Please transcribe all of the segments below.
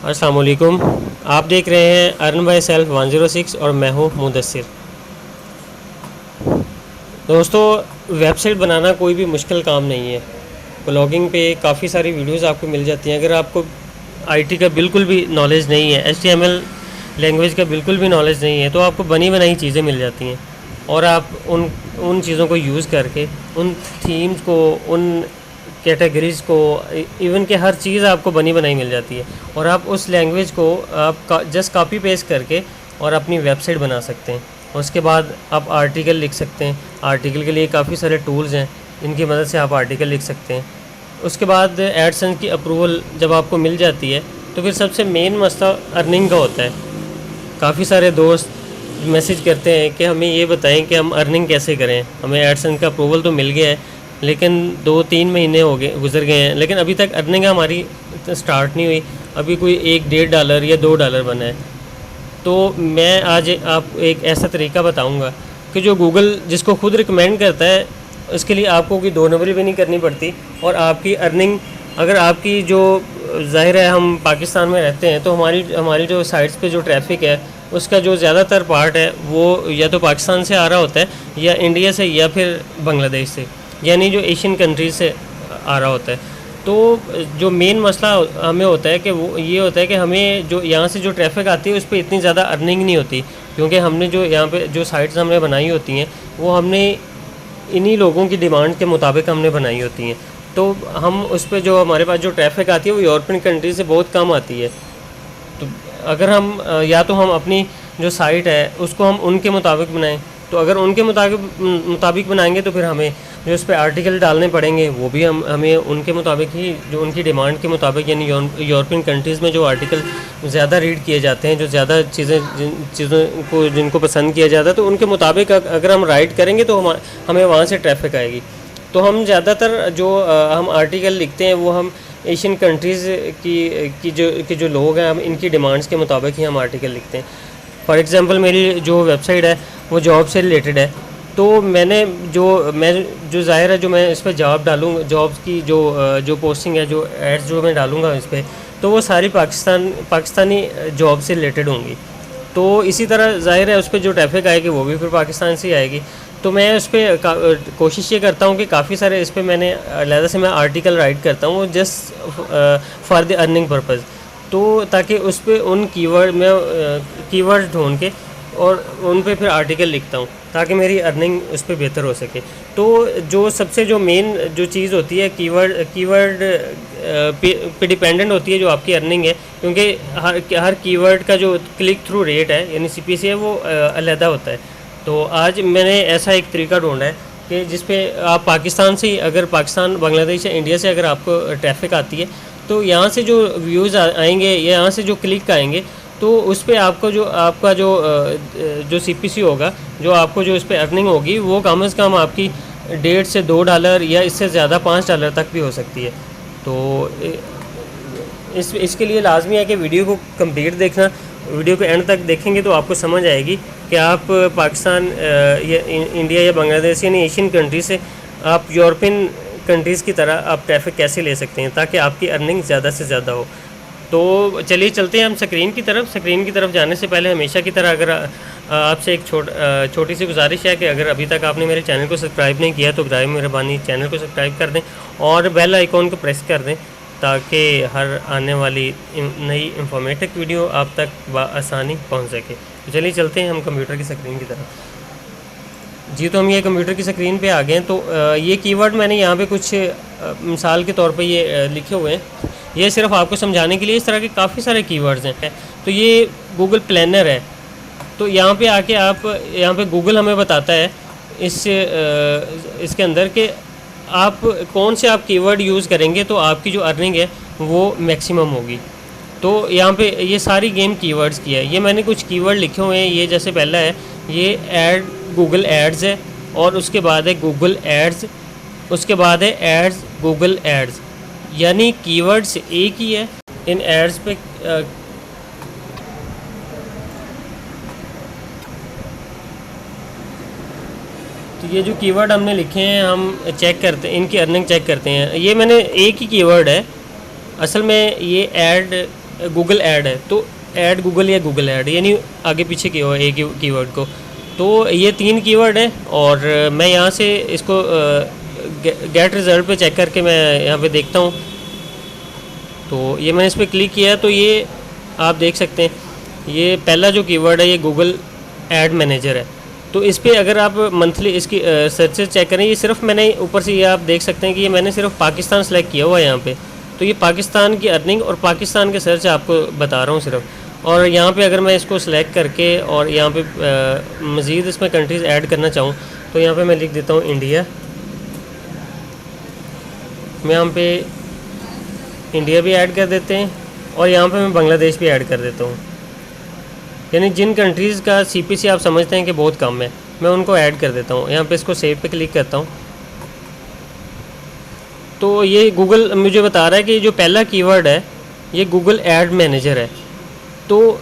अस्सलाम वालेकुम। आप देख रहे हैं अर्न बाय सेल्फ 106 और मैं हूँ मुदस्सिर। दोस्तों, वेबसाइट बनाना कोई भी मुश्किल काम नहीं है। ब्लॉगिंग पे काफ़ी सारी वीडियोस आपको मिल जाती हैं। अगर आपको आईटी का बिल्कुल भी नॉलेज नहीं है, एचटीएमएल लैंग्वेज का बिल्कुल भी नॉलेज नहीं है, तो आपको बनी बनाई चीज़ें मिल जाती हैं और आप उन उन चीज़ों को यूज़ करके उन थीम्स को, उन कैटेगरीज़ को, इवन के हर चीज़ आपको बनी बनाई मिल जाती है और आप उस लैंग्वेज को आप जस्ट कॉपी पेस्ट करके और अपनी वेबसाइट बना सकते हैं। उसके बाद आप आर्टिकल लिख सकते हैं। आर्टिकल के लिए काफ़ी सारे टूल्स हैं, इनकी मदद से आप आर्टिकल लिख सकते हैं। उसके बाद एडसेंस की अप्रूवल जब आपको मिल जाती है तो फिर सबसे मेन मसला अर्निंग का होता है। काफ़ी सारे दोस्त मैसेज करते हैं कि हमें ये बताएं कि हम अर्निंग कैसे करें। हमें एडसेंस का अप्रूवल तो मिल गया है, लेकिन 2-3 महीने हो गए, गुजर गए हैं, लेकिन अभी तक अर्निंग हमारी स्टार्ट नहीं हुई। अभी कोई $1-1.5 या $2 बना है। तो मैं आज आप एक ऐसा तरीका बताऊंगा कि जो गूगल जिसको खुद रिकमेंड करता है, उसके लिए आपको कोई 2 नंबरी भी नहीं करनी पड़ती और आपकी अर्निंग, अगर आपकी जो ज़ाहिर है हम पाकिस्तान में रहते हैं, तो हमारी हमारी जो साइट्स पे जो ट्रैफिक है उसका जो ज़्यादातर पार्ट है वो या तो पाकिस्तान से आ रहा होता है या इंडिया से या फिर बांग्लादेश से, यानी जो एशियन कंट्रीज़ से आ रहा होता है। तो जो मेन मसला हमें होता है कि वो ये होता है कि हमें जो यहाँ से जो ट्रैफिक आती है उस पर इतनी ज़्यादा अर्निंग नहीं होती, क्योंकि हमने जो यहाँ पे जो साइट्स हमने बनाई होती हैं वो हमने इन्हीं लोगों की डिमांड के मुताबिक हमने बनाई होती हैं। तो हम उस पर जो हमारे पास जो ट्रैफिक आती है वो यूरोपियन कंट्री से बहुत कम आती है। तो अगर हम या तो हम अपनी जो साइट है उसको हम उनके मुताबिक बनाएं, तो अगर उनके मुताबिक बनाएंगे तो फिर हमें जो उस पर आर्टिकल डालने पड़ेंगे वो भी हमें उनके मुताबिक ही, जो उनकी डिमांड के मुताबिक, यानी यूरोपियन कंट्रीज़ में जो आर्टिकल ज़्यादा रीड किए जाते हैं, जो ज़्यादा चीज़ों को जिनको पसंद किया जाता है, तो उनके मुताबिक अगर हम राइट करेंगे तो हमें वहाँ से ट्रैफिक आएगी। तो हम ज़्यादातर जो हम आर्टिकल लिखते हैं वो हम एशियन कंट्रीज़ की जो लोग हैं, हम इनकी डिमांड्स के मुताबिक ही हम आर्टिकल लिखते हैं। फॉर एग्ज़ाम्पल मेरी जो वेबसाइट है वो जॉब से रिलेटेड है, तो मैं जो ज़ाहिर है जो मैं इस पर जॉब डालूँगा, जॉब्स की जो पोस्टिंग है, जो एड्स जो मैं डालूँगा इस पर, तो वो सारी पाकिस्तानी जॉब से रिलेटेड होंगी। तो इसी तरह ज़ाहिर है उस पर जो ट्रैफिक आएगी वो भी फिर पाकिस्तान से ही आएगी। तो मैं उस पर कोशिश ये करता हूँ कि काफ़ी सारे इस पर मैंने अलहदा से मैं आर्टिकल राइट करता हूँ just for the earning purpose, तो ताकि उस पर उन कीवर्ड ढूंढ के और उन पे फिर आर्टिकल लिखता हूँ ताकि मेरी अर्निंग उस पर बेहतर हो सके। तो जो सबसे जो मेन जो चीज़ होती है कीवर्ड पे डिपेंडेंट होती है जो आपकी अर्निंग है, क्योंकि हर कीवर्ड का जो क्लिक थ्रू रेट है यानी CPC है वो अलहदा होता है। तो आज मैंने ऐसा एक तरीका ढूंढा है कि जिस पे आप पाकिस्तान से, अगर पाकिस्तान, बांग्लादेश या इंडिया से अगर आपको ट्रैफिक आती है, तो यहाँ से जो व्यूज़ आएंगे या यहाँ से जो क्लिक आएंगे, तो उस पर आपका जो CPC होगा, जो आपको जो इस पर अर्निंग होगी, वो कम से कम आपकी $1.5 से $2 या इससे ज़्यादा $5 तक भी हो सकती है। तो इसके लिए लाजमी है कि वीडियो को कंप्लीट देखना। वीडियो को एंड तक देखेंगे तो आपको समझ आएगी कि आप पाकिस्तान या इंडिया या बांग्लादेश यानी एशियन कंट्री से आप यूरोपियन कंट्रीज़ की तरह आप ट्रैफिक कैसे ले सकते हैं ताकि आपकी अर्निंग ज़्यादा से ज़्यादा हो। तो चलिए चलते हैं हम स्क्रीन की तरफ। स्क्रीन की तरफ जाने से पहले हमेशा की तरह अगर आपसे एक छोटी सी गुजारिश है कि अगर अभी तक आपने मेरे चैनल को सब्सक्राइब नहीं किया तो बराए मेहरबानी चैनल को सब्सक्राइब कर दें और बेल आइकॉन को प्रेस कर दें ताकि हर आने वाली नई इंफॉर्मेटिव वीडियो आप तक आसानी पहुंच सके। तो चलिए चलते हैं हम कंप्यूटर की स्क्रीन की तरफ। जी, तो हम ये कंप्यूटर की स्क्रीन पे आ गए हैं। तो ये कीवर्ड मैंने यहाँ पे कुछ मिसाल के तौर पे ये लिखे हुए हैं, ये सिर्फ आपको समझाने के लिए। इस तरह के काफ़ी सारे कीवर्ड्स हैं। तो ये गूगल प्लानर है। तो यहाँ पे आके आप, यहाँ पे गूगल हमें बताता है इसके अंदर कि आप कौन से आप कीवर्ड यूज़ करेंगे तो आपकी जो अर्निंग है वो मैक्सिमम होगी। तो यहाँ पे ये सारी गेम कीवर्ड्स की है। ये मैंने कुछ कीवर्ड लिखे हुए हैं। ये जैसे पहला है ये गूगल एड्स है, और उसके बाद है गूगल एड्स, उसके बाद है एड्स गूगल एड्स, यानी कीवर्ड्स एक ही है इन एड्स पे। तो ये जो कीवर्ड हमने लिखे हैं हम चेक करते हैं, इनकी अर्निंग चेक करते हैं। ये मैंने एक ही कीवर्ड है असल में, ये गूगल ऐड है, तो ऐड गूगल या गूगल ऐड, यानी आगे पीछे किया हुआ एक कीवर्ड को। तो ये 3 कीवर्ड है और मैं यहाँ से इसको गेट रिज़ल्ट पे चेक करके मैं यहाँ पे देखता हूँ। तो ये मैंने इस पर क्लिक किया, तो ये आप देख सकते हैं ये पहला जो कीवर्ड है ये गूगल ऐड मैनेजर है। तो इस पर अगर आप मंथली इसकी सर्चेस चेक करें, ये सिर्फ मैंने ऊपर से ये आप देख सकते हैं कि ये मैंने सिर्फ पाकिस्तान सेलेक्ट किया हुआ है यहाँ पे। तो ये पाकिस्तान की अर्निंग और पाकिस्तान के सर्च आपको बता रहा हूँ सिर्फ। और यहाँ पे अगर मैं इसको सिलेक्ट करके और यहाँ पे मज़ीद इसमें कंट्रीज़ ऐड करना चाहूँ तो यहाँ पे मैं लिख देता हूँ इंडिया। मैं यहाँ पे इंडिया भी ऐड कर देते हैं और यहाँ पे मैं बांग्लादेश भी ऐड कर देता हूँ। यानी जिन कंट्रीज़ का CPC आप समझते हैं कि बहुत कम है, मैं उनको ऐड कर देता हूँ। यहाँ पे इसको सेव पे क्लिक करता हूँ। तो ये गूगल मुझे बता रहा है कि जो पहला कीवर्ड है ये गूगल ऐड मैनेजर है। तो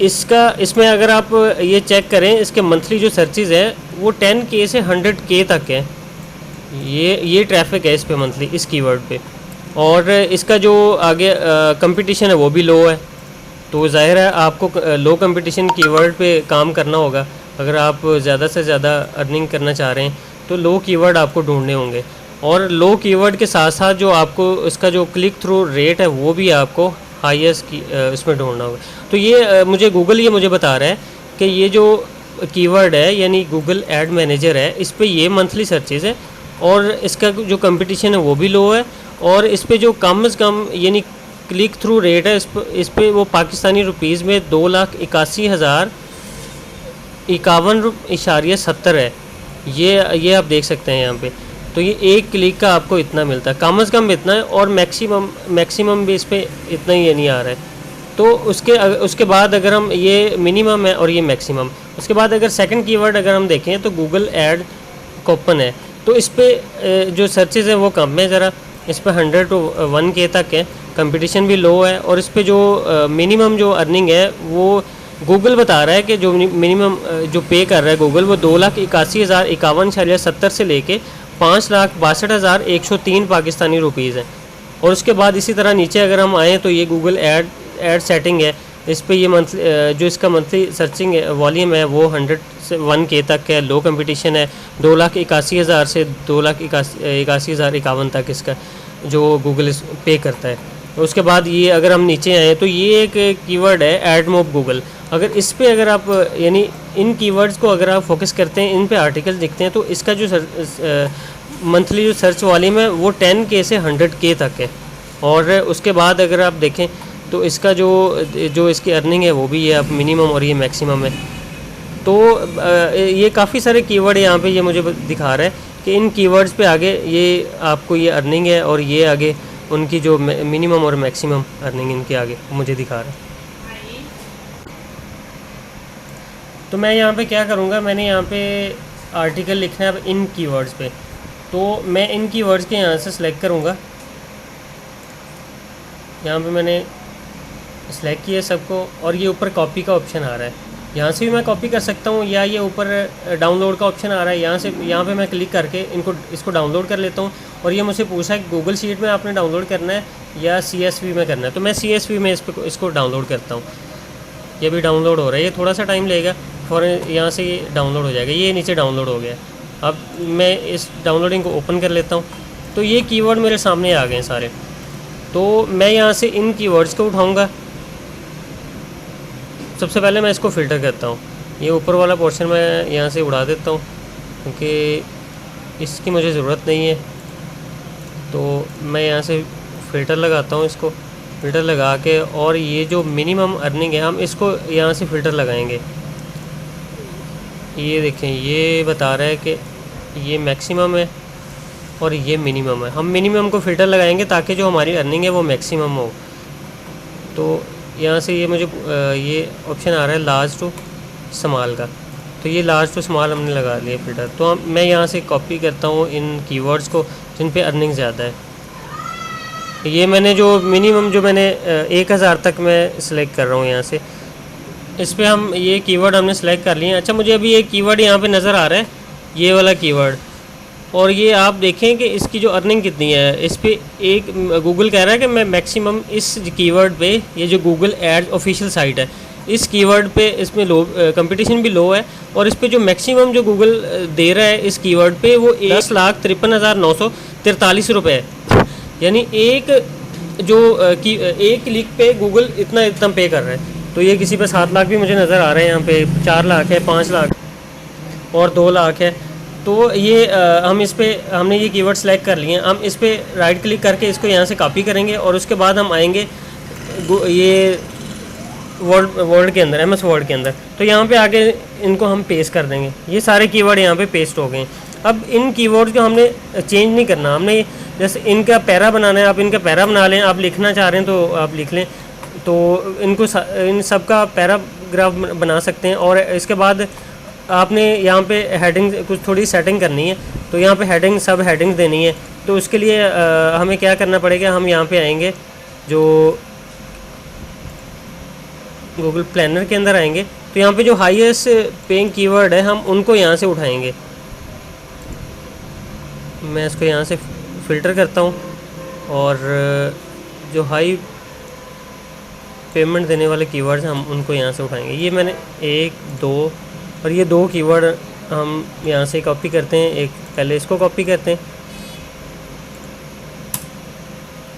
इसमें अगर आप ये चेक करें, इसके मंथली जो सर्चेज़ है वो 10K से 100K तक है। ये ट्रैफिक है इस पे मंथली, इस कीवर्ड पे। और इसका जो आगे कंपटीशन है वो भी लो है। तो ज़ाहिर है आपको लो कंपटीशन कीवर्ड पे काम करना होगा। अगर आप ज़्यादा से ज़्यादा अर्निंग करना चाह रहे हैं तो लो कीवर्ड आपको ढूंढने होंगे। और लो कीवर्ड के साथ साथ जो आपको इसका जो क्लिक थ्रू रेट है वो भी आपको हाईएस्ट इसमें ढूंढना होगा। तो ये मुझे बता रहा है कि ये जो कीवर्ड है यानी गूगल ऐड मैनेजर है, इस पर ये मंथली सर्चेज़ है और इसका जो कंपटीशन है वो भी लो है। और इस पर जो कम से कम यानी क्लिक थ्रू रेट है इस पर वो पाकिस्तानी रुपीज़ में 2,81,051.70 है। ये आप देख सकते हैं यहाँ पे। तो ये एक क्लिक का आपको इतना मिलता है, कम से कम इतना है। और मैक्सिमम भी इस पर इतना ही नहीं आ रहा है। तो उसके बाद अगर हम ये मिनिमम है और ये मैक्सिमम, उसके बाद अगर सेकंड कीवर्ड अगर हम देखें तो गूगल ऐड कूपन है। तो इस पर जो सर्चेज़ है वो कम है ज़रा, इस पर 100 to 1K तक है, कंपटीशन भी लो है। और इस पर जो मिनिमम जो अर्निंग है वो गूगल बता रहा है कि जो मिनिमम जो पे कर रहा है गूगल वो 2,81,051.70 से लेके 5,62,103 पाकिस्तानी रुपीज़ है। और उसके बाद इसी तरह नीचे अगर हम आएँ तो ये गूगल ऐड सेटिंग है। इस पर ये मंथली जो इसका मंथली सर्चिंग वॉल्यूम है वो 100 से 1K तक है, लो कंपटीशन है। 2,81,000 से 2,81,051 तक इसका जो गूगल पे करता है। उसके बाद ये अगर हम नीचे आएँ तो ये एक कीवर्ड है एडमोब गूगल। अगर आप यानी इन कीवर्ड्स को अगर आप फोकस करते हैं, इन पे आर्टिकल दिखते हैं, तो इसका जो मंथली जो सर्च वॉल्यूम है वो 10K से 100K तक है। और उसके बाद अगर आप देखें तो इसका जो इसकी अर्निंग है वो भी है, अब मिनिमम और ये मैक्सिमम है। तो ये काफ़ी सारे कीवर्ड यहाँ पे ये मुझे दिखा रहा है कि इन कीवर्ड्स पे आगे ये आपको ये अर्निंग है और ये आगे उनकी जो मिनिमम और मैक्सिमम अर्निंग इनके आगे मुझे दिखा रहा है। तो मैं यहाँ पे क्या करूँगा, मैंने यहाँ पे आर्टिकल लिखना है इन कीवर्ड्स पे। तो मैं इन कीवर्ड्स के यहाँ से सिलेक्ट करूँगा। यहाँ पे मैंने सिलेक्ट किया सबको और ये ऊपर कॉपी का ऑप्शन आ रहा है। यहाँ से भी मैं कॉपी कर सकता हूँ या ये ऊपर डाउनलोड का ऑप्शन आ रहा है, यहाँ पे मैं क्लिक करके इसको डाउनलोड कर लेता हूँ। और ये मुझसे पूछा है कि गूगल शीट में आपने डाउनलोड करना है या CSV में करना है। तो मैं CSV में इसको डाउनलोड करता हूँ। ये भी डाउनलोड हो रहा है, ये थोड़ा सा टाइम लेगा, फ़ौरन यहाँ से ये डाउनलोड हो जाएगा। ये नीचे डाउनलोड हो गया। अब मैं इस डाउनलोडिंग को ओपन कर लेता हूँ। तो ये कीवर्ड मेरे सामने आ गए हैं सारे। तो मैं यहाँ से इन कीवर्ड्स को उठाऊँगा। सबसे पहले मैं इसको फ़िल्टर करता हूँ। ये ऊपर वाला पोर्शन मैं यहाँ से उड़ा देता हूँ क्योंकि इसकी मुझे ज़रूरत नहीं है। तो मैं यहाँ से फ़िल्टर लगाता हूँ, इसको फ़िल्टर लगा के, और ये जो मिनिमम अर्निंग है हम इसको यहाँ से फ़िल्टर लगाएंगे। ये देखें, ये बता रहा है कि ये मैक्सिमम है और ये मिनिमम है। हम मिनिमम को फ़िल्टर लगाएंगे ताकि जो हमारी अर्निंग है वो मैक्सिमम हो। तो यहाँ से ये मुझे ये ऑप्शन आ रहा है लार्ज टू स्मॉल का। तो ये लार्ज टू स्मॉल हमने लगा लिया फ़िल्टर। तो मैं यहाँ से कॉपी करता हूँ इन कीवर्ड्स को जिन पे अर्निंग ज़्यादा है। ये मैंने जो मिनिमम जो मैंने 1,000 तक मैं सिलेक्ट कर रहा हूँ यहाँ से। इस पर हम ये कीवर्ड हमने सेलेक्ट कर लिए। अच्छा, मुझे अभी एक कीवर्ड यहाँ पे नज़र आ रहा है, ये वाला कीवर्ड। और ये आप देखें कि इसकी जो अर्निंग कितनी है। इस पे एक गूगल कह रहा है कि मैं मैक्सिमम इस कीवर्ड पे, ये जो गूगल एड्स ऑफिशियल साइट है, इस कीवर्ड पे इसमें लो कंपटीशन भी लो है, और इस पे जो मैक्सिमम जो गूगल दे रहा है इस कीवर्ड पे वो 10,53,943 रुपये है। यानी एक जो एक क्लिक पे गूगल इतना पे कर रहा है। तो ये किसी पे 7 लाख भी मुझे नज़र आ रहे हैं, यहाँ पे 4 लाख है, 5 लाख और 2 लाख है। तो ये हम इस पे हमने ये कीवर्ड सेलेक्ट कर लिए हैं। हम इस पे राइट क्लिक करके इसको यहाँ से कॉपी करेंगे और उसके बाद हम आएंगे ये वर्ड के अंदर, MS वर्ड के अंदर। तो यहाँ पे आके इनको हम पेस्ट कर देंगे। ये सारे कीवर्ड यहाँ पे पेस्ट हो गए। अब इन कीवर्ड्स को हमने चेंज नहीं करना। हमने जैसे इनका पैरा बनाना है, आप इनका पैरा बना लें। आप लिखना चाह रहे हैं तो आप लिख लें। तो इनको इन सब का पैराग्राफ बना सकते हैं। और इसके बाद आपने यहाँ पे हेडिंग कुछ थोड़ी सेटिंग करनी है। तो यहाँ पे हेडिंग सब हेडिंग देनी है। तो उसके लिए हमें क्या करना पड़ेगा, हम यहाँ पे आएंगे, जो गूगल प्लानर के अंदर आएंगे। तो यहाँ पे जो हाईएस्ट पेइंग कीवर्ड है हम उनको यहाँ से उठाएंगे। मैं इसको यहाँ से फ़िल्टर करता हूँ और जो हाई पेमेंट देने वाले कीवर्ड्स हम उनको यहाँ से उठाएंगे। ये मैंने 1, 2 और ये 2 कीवर्ड हम यहाँ से कॉपी करते हैं। एक पहले इसको कॉपी करते हैं,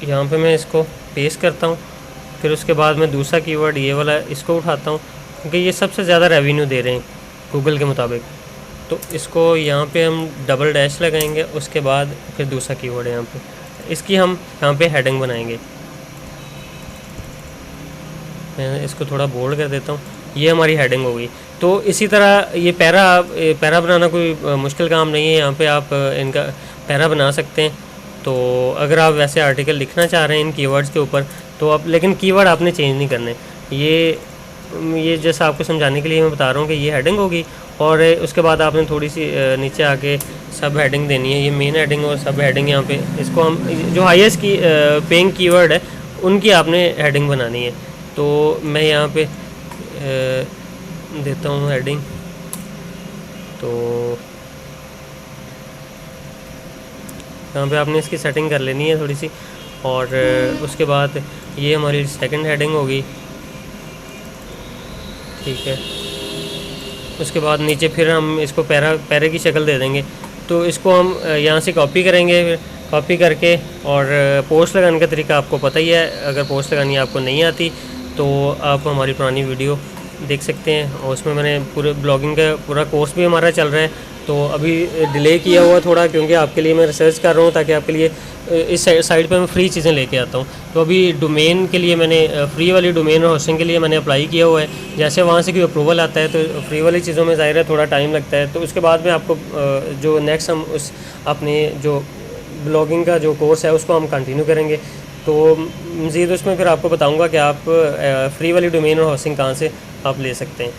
यहाँ पे मैं इसको पेस्ट करता हूँ। फिर उसके बाद मैं दूसरा कीवर्ड ये वाला इसको उठाता हूँ, क्योंकि ये सबसे ज़्यादा रेवेन्यू दे रहे हैं गूगल के मुताबिक। तो इसको यहाँ पे हम डबल डैश लगाएंगे। उसके बाद फिर दूसरा कीवर्ड है यहाँ पे, इसकी हम यहाँ पे हेडिंग बनाएंगे। मैं इसको थोड़ा बोल्ड कर देता हूँ। ये हमारी हेडिंग होगी। तो इसी तरह ये पैरा बनाना कोई मुश्किल काम नहीं है। यहाँ पे आप इनका पैरा बना सकते हैं। तो अगर आप वैसे आर्टिकल लिखना चाह रहे हैं इन कीवर्ड्स के ऊपर तो आप, लेकिन कीवर्ड आपने चेंज नहीं करने। ये जैसा आपको समझाने के लिए मैं बता रहा हूँ कि ये हेडिंग होगी और उसके बाद आपने थोड़ी सी नीचे आके सब हेडिंग देनी है। ये मेन हेडिंग और सब हेडिंग यहाँ पे इसको हम जो हाईएस्ट की पेइंग कीवर्ड है उनकी आपने हेडिंग बनानी है। तो मैं यहाँ पे देता हूँ हेडिंग। तो यहाँ पे आपने इसकी सेटिंग कर लेनी है थोड़ी सी। और उसके बाद ये हमारी सेकंड हेडिंग होगी, ठीक है। उसके बाद नीचे फिर हम इसको पैरे की शक्ल दे देंगे। तो इसको हम यहाँ से कॉपी करेंगे। फिर कॉपी करके और पोस्ट लगाने का तरीका आपको पता ही है। अगर पोस्ट लगानी आपको नहीं आती तो आप हमारी पुरानी वीडियो देख सकते हैं, और उसमें मैंने पूरे ब्लॉगिंग का पूरा कोर्स भी हमारा चल रहा है। तो अभी डिले किया हुआ थोड़ा, क्योंकि आपके लिए मैं रिसर्च कर रहा हूँ ताकि आपके लिए इस साइट पे मैं फ्री चीज़ें लेके आता हूँ। तो अभी डोमेन के लिए मैंने फ्री वाली डोमेन और होस्टिंग के लिए मैंने अप्लाई किया हुआ है। जैसे वहाँ से कोई अप्रूवल आता है तो फ्री वाली चीज़ों में ज़ाहिर है थोड़ा टाइम लगता है। तो उसके बाद में आपको जो नेक्स्ट हम उस अपने जो ब्लॉगिंग का जो कोर्स है उसको हम कंटिन्यू करेंगे। तो मज़ीद उसमें फिर आपको बताऊँगा कि आप फ्री वाली डोमेन और होस्टिंग कहाँ से आप ले सकते हैं।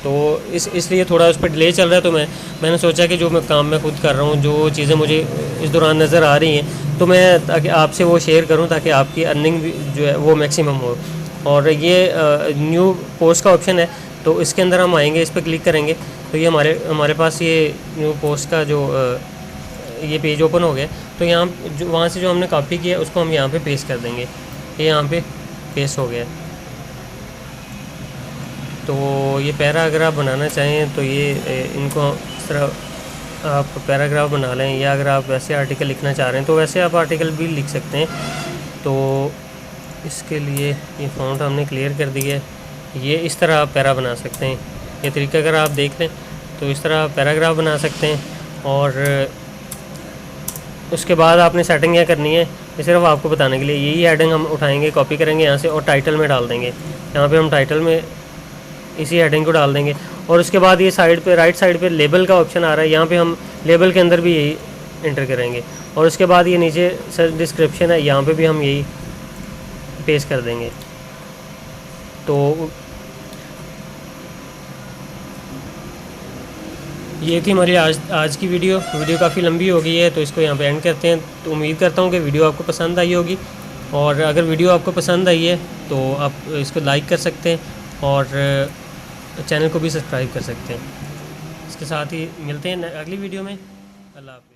तो इसलिए थोड़ा उस पर डिले चल रहा है। तो मैंने सोचा कि जो मैं काम मैं खुद कर रहा हूँ, जो चीज़ें मुझे इस दौरान नज़र आ रही हैं, तो मैं ताकि आपसे वो शेयर करूँ ताकि आपकी अर्निंग भी जो है वो मैक्सिमम हो। और ये न्यू पोस्ट का ऑप्शन है, तो इसके अंदर हम आएंगे, इस पर क्लिक करेंगे तो ये हमारे पास ये न्यू पोस्ट का जो ये पेज ओपन हो गया। तो यहाँ जो वहाँ से जो हमने कॉपी किया उसको हम यहाँ पे पेस्ट कर देंगे। ये यहाँ पे पेस्ट हो गया। तो ये पैरा अगर आप बनाना चाहें तो ये इनको इस तरह आप पैराग्राफ बना लें, या अगर आप वैसे आर्टिकल लिखना चाह रहे हैं तो वैसे आप आर्टिकल भी लिख सकते हैं। तो इसके लिए ये फ़ॉन्ट हमने क्लियर कर दिया है। ये इस तरह आप पैरा बना सकते हैं। ये तरीका अगर आप देख लें तो इस तरह आप पैराग्राफ बना सकते हैं। और उसके बाद आपने सेटिंग क्या करनी है, ये सिर्फ आपको बताने के लिए। यही हेडिंग हम उठाएंगे, कॉपी करेंगे यहाँ से और टाइटल में डाल देंगे। यहाँ पे हम टाइटल में इसी हेडिंग को डाल देंगे। और उसके बाद ये साइड पे राइट साइड पे लेबल का ऑप्शन आ रहा है, यहाँ पे हम लेबल के अंदर भी यही एंटर करेंगे। और उसके बाद ये नीचे सर्च डिस्क्रिप्शन है, यहाँ पे भी हम यही पेस्ट कर देंगे। तो ये थी हमारी आज की वीडियो काफ़ी लंबी हो गई है, तो इसको यहाँ पे एंड करते हैं। तो उम्मीद करता हूँ कि वीडियो आपको पसंद आई होगी। और अगर वीडियो आपको पसंद आई है तो आप इसको लाइक कर सकते हैं और चैनल को भी सब्सक्राइब कर सकते हैं। इसके साथ ही मिलते हैं अगली वीडियो में। अल्लाह हाफ़िज़।